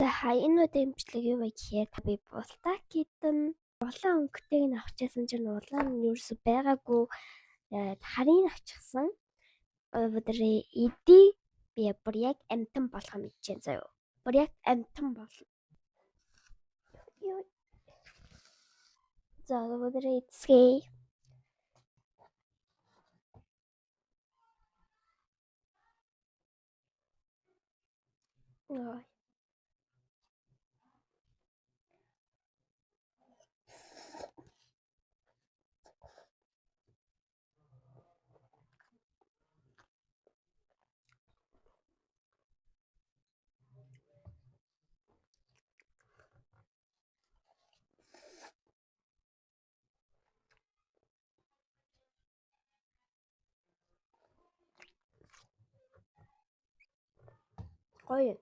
Энэ удаа имжлэг юу вэ гэхээр би бултаа китэн улаан өнгөтэйг нь авчихсан чинь улаан нь ерөөсөй байгаагүй харийг авчихсан. Өдрөө иди би бүр яг амтан болох юм чинь заяа. Бүр яг амтан бол. За өдрөө эцгээ. Гоё.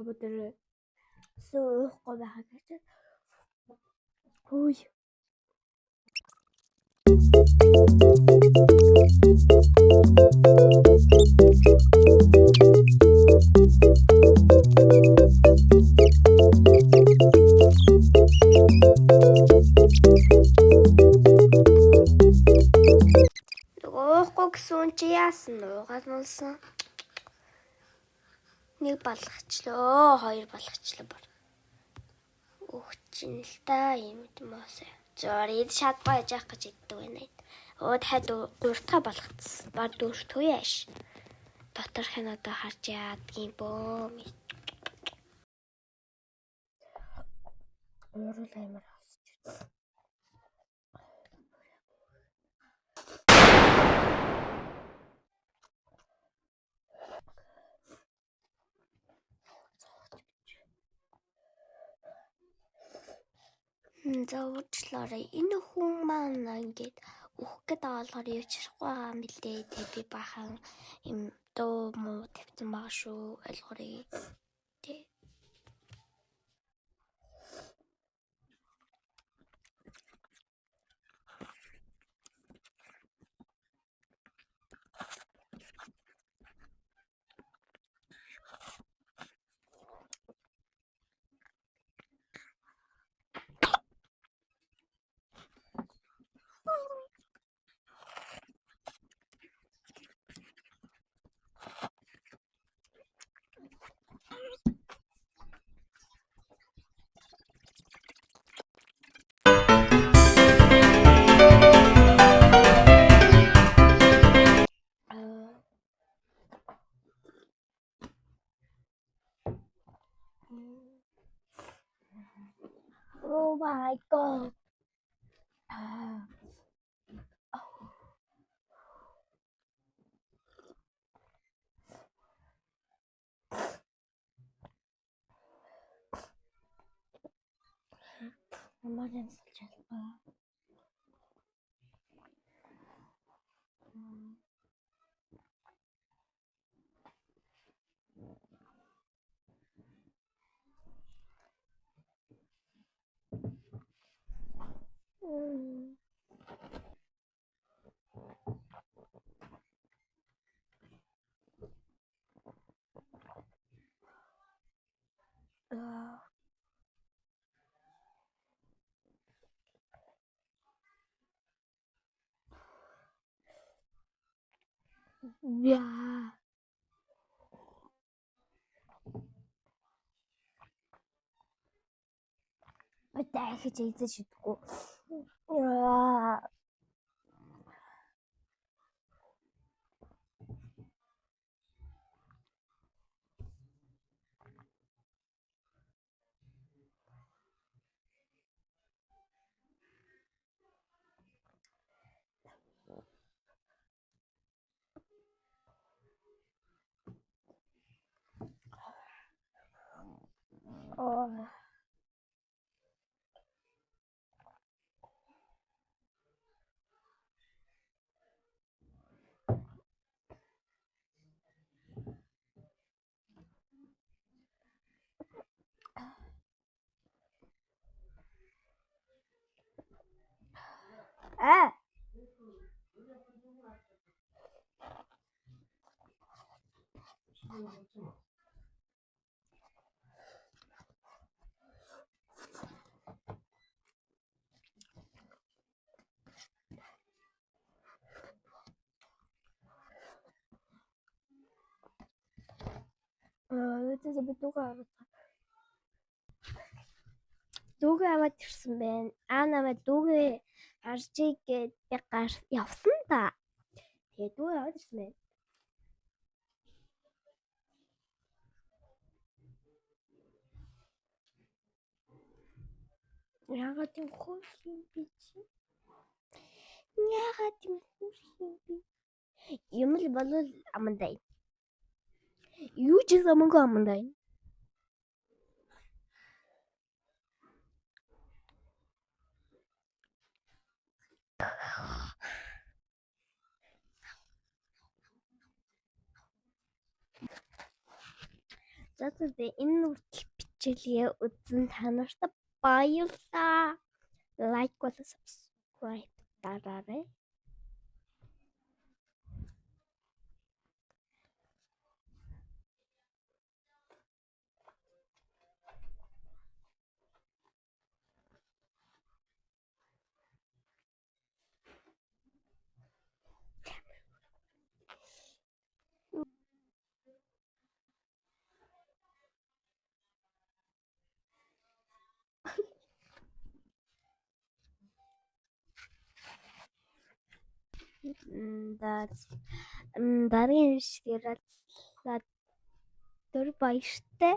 Өдрөө суухгүй байхад гэж. Хөөе. Уухгүй гэсэн чи яасан уугаад нуулсан. Нэг болгочлоо, хоёр болгочлоо бар. Чин л та юм димээс. Зөөр шатгаа яах гэж иддэг байна. Дахиад гуртаа болгоцсон. Бар дүүртгүй яаш. Доторх нь одоо харж яадгийн бөө. Өөрөө л амар хасч. Зовчлаарай. Энэ хүн маань ингээд өөх гээд аалгаар юу ч ярихгүй байгаа юм билээ. Тэг би бахан юм дуу муу тавьсан байгаа шүү. Ойлгоорой. Тэг. Oh my god. Намайг салж ялгаа. Yeah. Батай хийж ийзэж шидэггүй. Аа. Өөдөөс би дүүгээ аваад ирсэн байна. Намайг дүүгээ харжиг гээд би явсан да. Тэгээд дүүгээ аваад ирсэн байна. Яагаад юм хөөс юм би чи? Яагаад юм хөөс юм би? Юм л болов амандай. Юу ч замангүй амандай. За энэ үртэл бичлэгээ үзэн та нарт баярлалаа. Лайк болон subscribe дараарай. Дараагийн бичлэгээр баяртай.